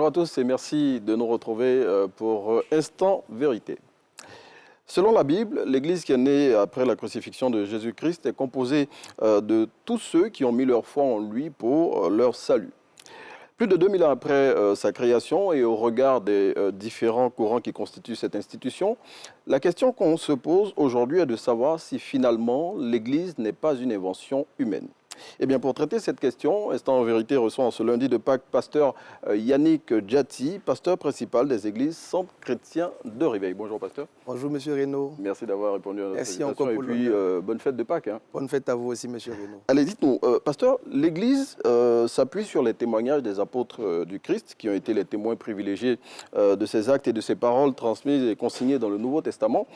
à tous et merci de nous retrouver pour Instant Vérité. Selon la Bible, l'Église qui est née après la crucifixion de Jésus-Christ est composée de tous ceux qui ont mis leur foi en lui pour leur salut. Plus de 2000 ans après sa création et au regard des différents courants qui constituent cette institution, la question qu'on se pose aujourd'hui est de savoir si finalement l'Église n'est pas une invention humaine. Eh bien, pour traiter cette question, Instant en Vérité reçoit en ce lundi de Pâques pasteur Yannick Djati, pasteur principal des églises Centre chrétien de Réveil. Bonjour, pasteur. Bonjour, monsieur Reynaud. Merci d'avoir répondu à notre Merci invitation encore et pour puis bonne fête de Pâques. Hein. Bonne fête à vous aussi, monsieur Reynaud. Allez, dites-nous, pasteur, l'Église s'appuie sur les témoignages des apôtres du Christ, qui ont été les témoins privilégiés de ses actes et de ses paroles transmises et consignées dans le Nouveau Testament.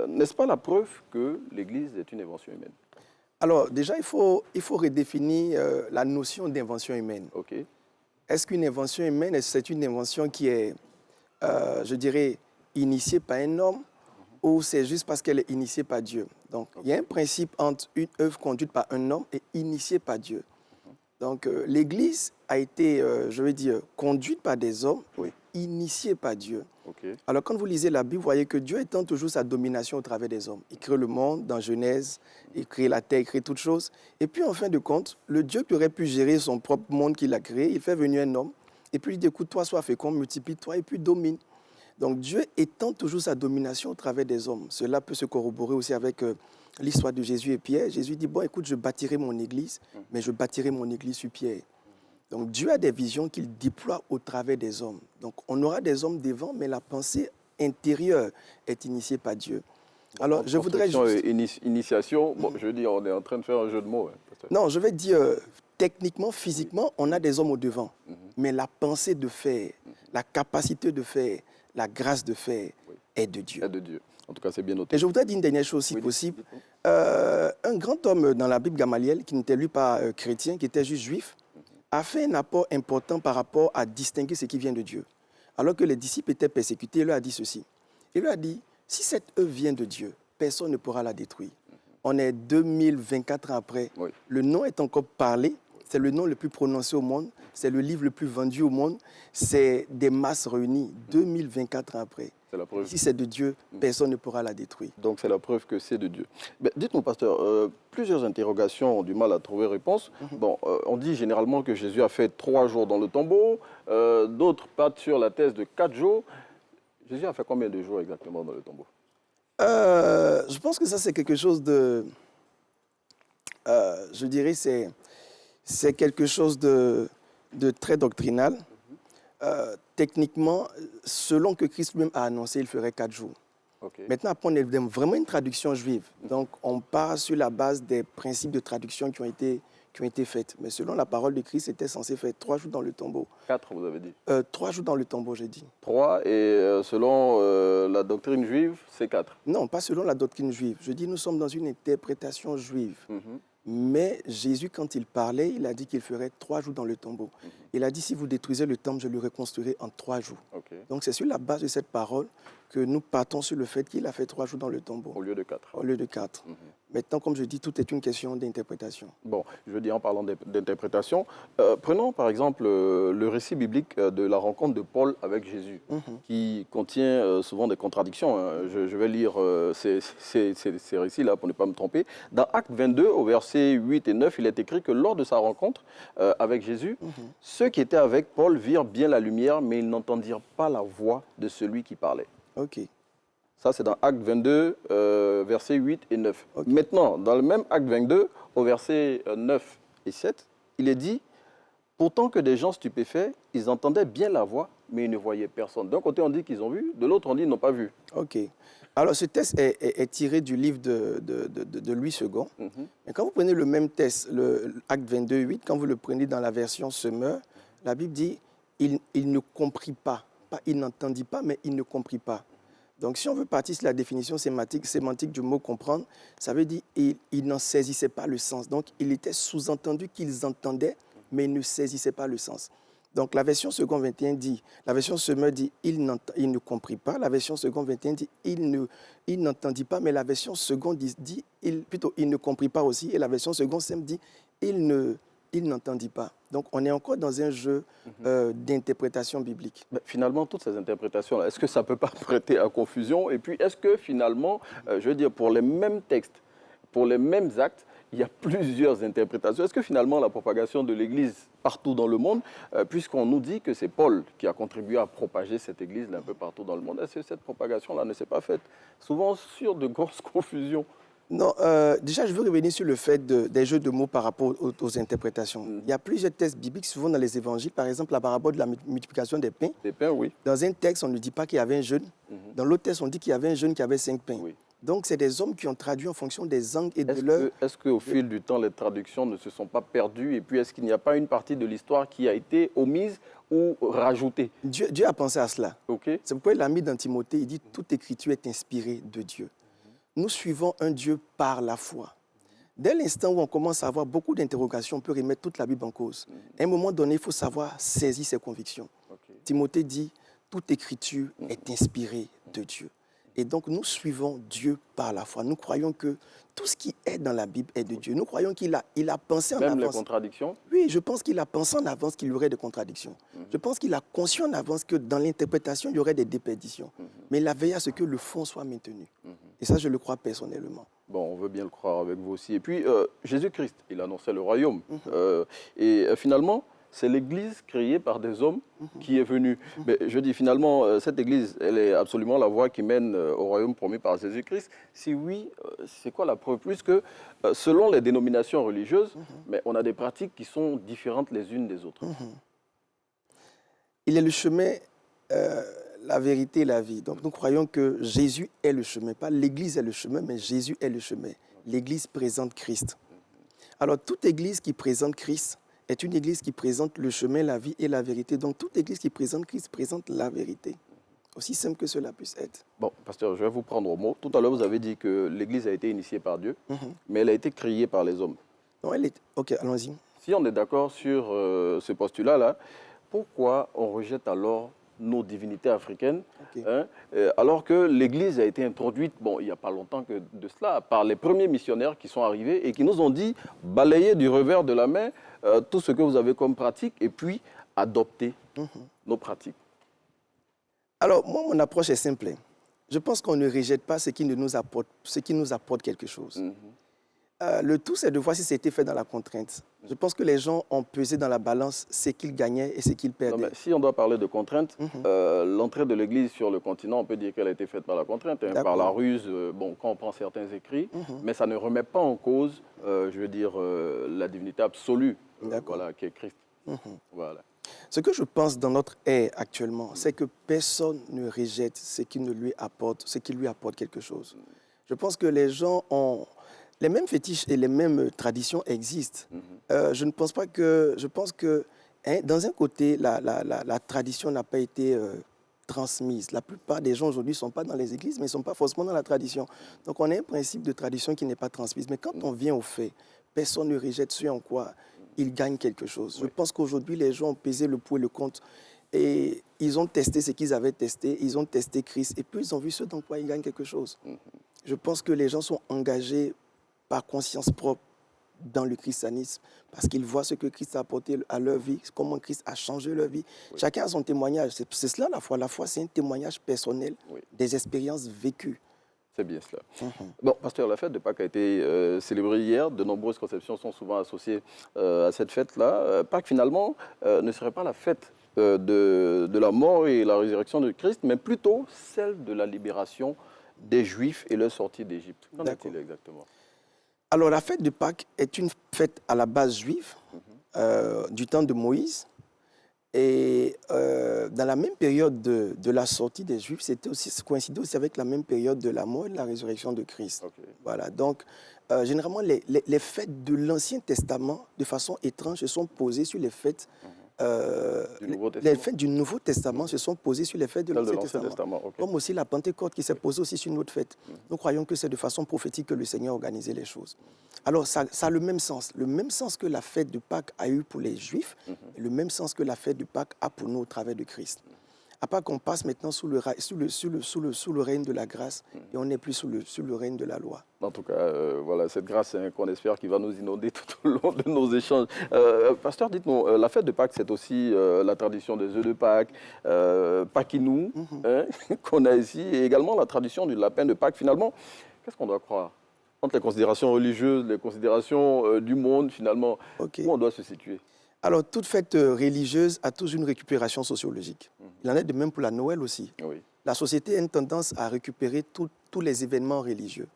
N'est-ce pas la preuve que l'Église est une invention humaine? Alors, déjà, il faut redéfinir la notion d'invention humaine. Ok. Est-ce qu'une invention humaine, c'est une invention qui est, je dirais, initiée par un homme ou c'est juste parce qu'elle est initiée par Dieu? Donc, il y a un principe entre une œuvre conduite par un homme et initiée par Dieu. Donc, l'Église a été, je veux dire, conduite par des hommes, Oui. initiée par Dieu. Ok. Alors, quand vous lisez la Bible, vous voyez que Dieu étend toujours sa domination au travers des hommes. Il crée le monde dans Genèse, il crée la terre, il crée toutes choses. Et puis, en fin de compte, le Dieu qui aurait pu gérer son propre monde qu'il a créé, il fait venir un homme. Et puis, il dit, écoute, toi, sois fécond, multiplie-toi et puis domine. Donc, Dieu étend toujours sa domination au travers des hommes. Cela peut se corroborer aussi avec l'histoire de Jésus et Pierre. Jésus dit, bon, écoute, je bâtirai mon église, mais je bâtirai mon église sur Pierre. Donc, Dieu a des visions qu'il déploie au travers des hommes. Donc, on aura des hommes devant, mais la pensée intérieure est initiée par Dieu. Alors, je voudrais juste... Initiation, bon, je veux dire, on est en train de faire un jeu de mots. Hein, pasteur. Non, je vais dire, techniquement, physiquement, on a des hommes au devant. Mais la pensée de faire, la capacité de faire, la grâce de faire est de Dieu. Est de Dieu. En tout cas, c'est bien noté. Et je voudrais dire une dernière chose, si possible. Un grand homme dans la Bible, Gamaliel, qui n'était lui pas chrétien, qui était juste juif, a fait un apport important par rapport à distinguer ce qui vient de Dieu. Alors que les disciples étaient persécutés, il leur a dit ceci. Il leur a dit, si cette œuvre vient de Dieu, personne ne pourra la détruire. On est 2024 ans après. Oui. Le nom est encore parlé. C'est le nom le plus prononcé au monde. C'est le livre le plus vendu au monde. C'est des masses réunies 2024 ans après. C'est la preuve. Si c'est de Dieu, personne ne pourra la détruire. Donc, c'est la preuve que c'est de Dieu. Ben, dites-nous, pasteur, plusieurs interrogations ont du mal à trouver réponse. Bon, on dit généralement que Jésus a fait 3 jours dans le tombeau. D'autres partent sur la thèse de 4 jours. Jésus a fait combien de jours exactement dans le tombeau? Je pense que ça, c'est quelque chose de... je dirais, c'est quelque chose de très doctrinal. Techniquement, selon que Christ lui-même a annoncé, il ferait 4 jours. Okay. Maintenant, après, on est vraiment une traduction juive. Donc, on part sur la base des principes de traduction qui ont été faits. Mais selon la parole de Christ, c'était censé faire 3 jours dans le tombeau. 4, vous avez dit? 3 jours dans le tombeau, j'ai dit. 3, et selon la doctrine juive, c'est 4. Non, pas selon la doctrine juive. Je dis, nous sommes dans une interprétation juive. Mais Jésus, quand il parlait, il a dit qu'il ferait 3 jours dans le tombeau. Il a dit, si vous détruisez le temple, je le reconstruirai en 3 jours. Okay. Donc, c'est sur la base de cette parole que nous partons sur le fait qu'il a fait 3 jours dans le tombeau. Au lieu de 4. Au lieu de 4. Maintenant, comme je dis, tout est une question d'interprétation. Bon, je veux dire, en parlant d'interprétation, prenons par exemple le récit biblique de la rencontre de Paul avec Jésus, qui contient souvent des contradictions. Hein. Je vais lire ces récits-là pour ne pas me tromper. Dans Acte 22, au verset 8 et 9, il est écrit que lors de sa rencontre avec Jésus, ceux qui étaient avec Paul virent bien la lumière, mais ils n'entendirent pas la voix de celui qui parlait. OK. Ça, c'est dans Acte 22, versets 8 et 9. Okay. Maintenant, dans le même Acte 22, au verset 9 et 7, il est dit « Pourtant que des gens stupéfaits, ils entendaient bien la voix, mais ils ne voyaient personne. » D'un côté, on dit qu'ils ont vu, de l'autre, on dit qu'ils n'ont pas vu. OK. Alors, ce texte est tiré du livre de Louis II. Mais quand vous prenez le même texte, le Acte 22, 8, quand vous le prenez dans la version Semeur, la Bible dit « Il ne comprit pas. » Pas « il n'entendit pas », mais « il ne comprit pas ». Donc, si on veut partir sur la définition sémantique du mot « comprendre », ça veut dire il n'en saisissait pas le sens. Donc, il était sous-entendu qu'ils entendaient, mais ils ne saisissaient pas le sens. Donc, la version second 21 dit, la version Semeur dit il ne comprit pas. La version second 21 dit il n'entendit pas, mais la version second dit il ne comprit pas aussi. Et la version second Sem dit il il n'entendit pas. Donc, on est encore dans un jeu d'interprétation biblique. Mais finalement, toutes ces interprétations-là, est-ce que ça ne peut pas prêter à confusion? Et puis, est-ce que finalement, je veux dire, pour les mêmes textes, pour les mêmes actes, il y a plusieurs interprétations? Est-ce que finalement, la propagation de l'Église partout dans le monde, puisqu'on nous dit que c'est Paul qui a contribué à propager cette Église un peu partout dans le monde, est-ce que cette propagation-là ne s'est pas faite souvent sur de grosses confusions? Non, déjà, je veux revenir sur le fait des jeux de mots par rapport aux interprétations. Il y a plusieurs textes bibliques, souvent dans les évangiles. Par exemple, la parabole de la multiplication des pains. Des pains, oui. Dans un texte, on ne dit pas qu'il y avait un jeune. Dans l'autre texte, on dit qu'il y avait un jeune qui avait 5 pains. Oui. Donc, c'est des hommes qui ont traduit en fonction des angles et de leur... Est-ce qu'au fil du temps, les traductions ne se sont pas perdues? Et puis, est-ce qu'il n'y a pas une partie de l'histoire qui a été omise ou rajoutée? Dieu a pensé à cela. Okay. C'est pourquoi il a mis dans Timothée, il dit « Toute écriture est inspirée de Dieu ». Nous suivons un Dieu par la foi. Dès l'instant où on commence à avoir beaucoup d'interrogations, on peut remettre toute la Bible en cause. À un moment donné, il faut savoir saisir ses convictions. Okay. Timothée dit « Toute écriture est inspirée de Dieu ». Et donc, nous suivons Dieu par la foi. Nous croyons que tout ce qui est dans la Bible est de Dieu. Nous croyons qu'il a pensé en avance. Même les contradictions? Oui, je pense qu'il a pensé en avance qu'il y aurait des contradictions. Je pense qu'il a conscient en avance que dans l'interprétation, il y aurait des déperditions. Mais il a veillé à ce que le fond soit maintenu. Et ça, je le crois personnellement. Bon, on veut bien le croire avec vous aussi. Et puis, Jésus-Christ, il annonçait le royaume. Et finalement, c'est l'Église créée par des hommes qui est venue. Mais je dis finalement, cette Église, elle est absolument la voie qui mène au royaume promis par Jésus-Christ. Si oui, c'est quoi la preuve? Puisque selon les dénominations religieuses, mais on a des pratiques qui sont différentes les unes des autres. Il est le chemin, la vérité et la vie. Donc nous croyons que Jésus est le chemin. Pas l'Église est le chemin, mais Jésus est le chemin. L'Église présente Christ. Alors toute Église qui présente Christ est une église qui présente le chemin, la vie et la vérité. Donc, toute église qui présente Christ présente la vérité. Aussi simple que cela puisse être. Bon, pasteur, je vais vous prendre au mot. Tout à l'heure, vous avez dit que l'église a été initiée par Dieu, mais elle a été créée par les hommes. Non, elle est... Ok, allons-y. Si on est d'accord sur ce postulat-là, pourquoi on rejette alors nos divinités africaines, alors que l'Église a été introduite, bon, il n'y a pas longtemps que de cela, par les premiers missionnaires qui sont arrivés et qui nous ont dit, balayez du revers de la main tout ce que vous avez comme pratique et puis adoptez nos pratiques. Alors, moi, mon approche est simple. Je pense qu'on ne rejette pas ce qui nous apporte quelque chose. Le tout, c'est de voir si c'était fait dans la contrainte. Je pense que les gens ont pesé dans la balance ce qu'ils gagnaient et ce qu'ils perdaient. Non, mais si on doit parler de contrainte, l'entrée de l'Église sur le continent, on peut dire qu'elle a été faite par la contrainte, par la ruse, bon, quand on prend certains écrits, mais ça ne remet pas en cause, je veux dire, la divinité absolue, voilà, qui est Christ. Voilà. Ce que je pense dans notre ère actuellement, c'est que personne ne rejette ce qui lui apporte quelque chose. Je pense que les gens ont... Les mêmes fétiches et les mêmes traditions existent. Je ne pense pas que... Je pense que, dans un côté, la tradition n'a pas été transmise. La plupart des gens aujourd'hui ne sont pas dans les églises, mais ne sont pas forcément dans la tradition. Donc, on a un principe de tradition qui n'est pas transmise. Mais quand on vient au fait, personne ne rejette ce en quoi il gagne quelque chose. Je pense qu'aujourd'hui, les gens ont pesé le pour et le contre. Et ils ont testé ce qu'ils avaient testé. Ils ont testé Christ. Et puis, ils ont vu ce dans quoi ils gagnent quelque chose. Je pense que les gens sont engagés par conscience propre dans le christianisme, parce qu'ils voient ce que Christ a apporté à leur vie, comment Christ a changé leur vie. Chacun a son témoignage. C'est cela la foi. La foi, c'est un témoignage personnel des expériences vécues. C'est bien cela. Bon, pasteur, la fête de Pâques a été célébrée hier. De nombreuses conceptions sont souvent associées à cette fête-là. Pâques, finalement, ne serait pas la fête de la mort et la résurrection de Christ, mais plutôt celle de la libération des Juifs et leur sortie d'Égypte. Qu'en est-il exactement? Alors, la fête de Pâques est une fête à la base juive, du temps de Moïse. Et dans la même période de la sortie des Juifs, c'était aussi coïncidé aussi avec la même période de la mort et de la résurrection de Christ. Voilà, donc, généralement, les fêtes de l'Ancien Testament, de façon étrange, se sont posées sur les fêtes... les fêtes du Nouveau Testament se sont posées sur les fêtes de l'Ancien Testament. Comme aussi la Pentecôte qui s'est posée aussi sur une autre fête. Nous croyons que c'est de façon prophétique que le Seigneur a organisé les choses. Alors ça a le même sens que la fête de Pâques a eu pour les Juifs, et le même sens que la fête de Pâques a pour nous au travers de Christ. À part qu'on passe maintenant sous le règne de la grâce et on n'est plus sous le règne de la loi. En tout cas, voilà, cette grâce qu'on espère qui va nous inonder tout au long de nos échanges. Pasteur, dites-nous, la fête de Pâques, c'est aussi la tradition des œufs de Pâques, Pâquinou, qu'on a ici, et également la tradition du lapin de Pâques. Finalement, qu'est-ce qu'on doit croire entre les considérations religieuses, les considérations du monde, finalement, où on doit se situer? Alors, toute fête religieuse a toujours une récupération sociologique. Il en est de même pour la Noël aussi. Oui. La société a une tendance à récupérer tous les événements religieux.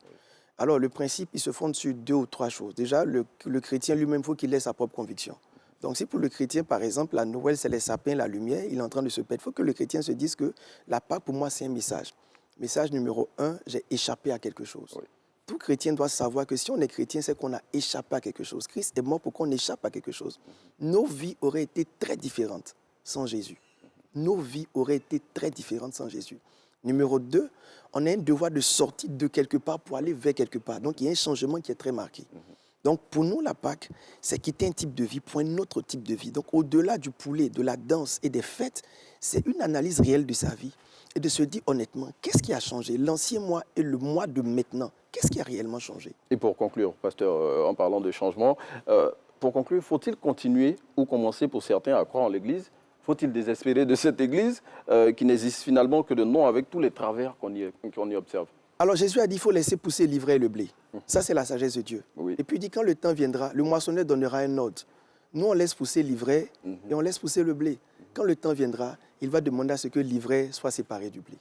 Alors, le principe, il se fonde sur 2 ou 3 choses. Déjà, le chrétien lui-même, il faut qu'il ait sa propre conviction. Donc, si pour le chrétien, par exemple, la Noël, c'est les sapins, la lumière, il est en train de se perdre. Il faut que le chrétien se dise que la Pâque, pour moi, c'est un message. Message numéro 1, j'ai échappé à quelque chose. Oui. Tout chrétien doit savoir que si on est chrétien, c'est qu'on a échappé à quelque chose. Christ est mort pour qu'on échappe à quelque chose. Nos vies auraient été très différentes sans Jésus. Nos vies auraient été très différentes sans Jésus. Numéro 2, on a un devoir de sortir de quelque part pour aller vers quelque part. Donc, il y a un changement qui est très marqué. Donc, pour nous, la Pâque, c'est quitter un type de vie pour un autre type de vie. Donc, au-delà du poulet, de la danse et des fêtes, c'est une analyse réelle de sa vie et de se dire honnêtement, qu'est-ce qui a changé? L'ancien moi et le moi de maintenant, qu'est-ce qui a réellement changé? Et pour conclure, pasteur, en parlant de changement, pour conclure, faut-il continuer ou commencer pour certains à croire en l'Église? Faut-il désespérer de cette Église qui n'existe finalement que de nom avec tous les travers qu'on y observe? Alors Jésus a dit qu'il faut laisser pousser l'ivraie et le blé. Ça, c'est la sagesse de Dieu. Oui. Et puis il dit quand le temps viendra, le moissonneur donnera un ordre. Nous, on laisse pousser l'ivraie et on laisse pousser le blé. Quand le temps viendra, il va demander à ce que l'ivraie soit séparée du blé.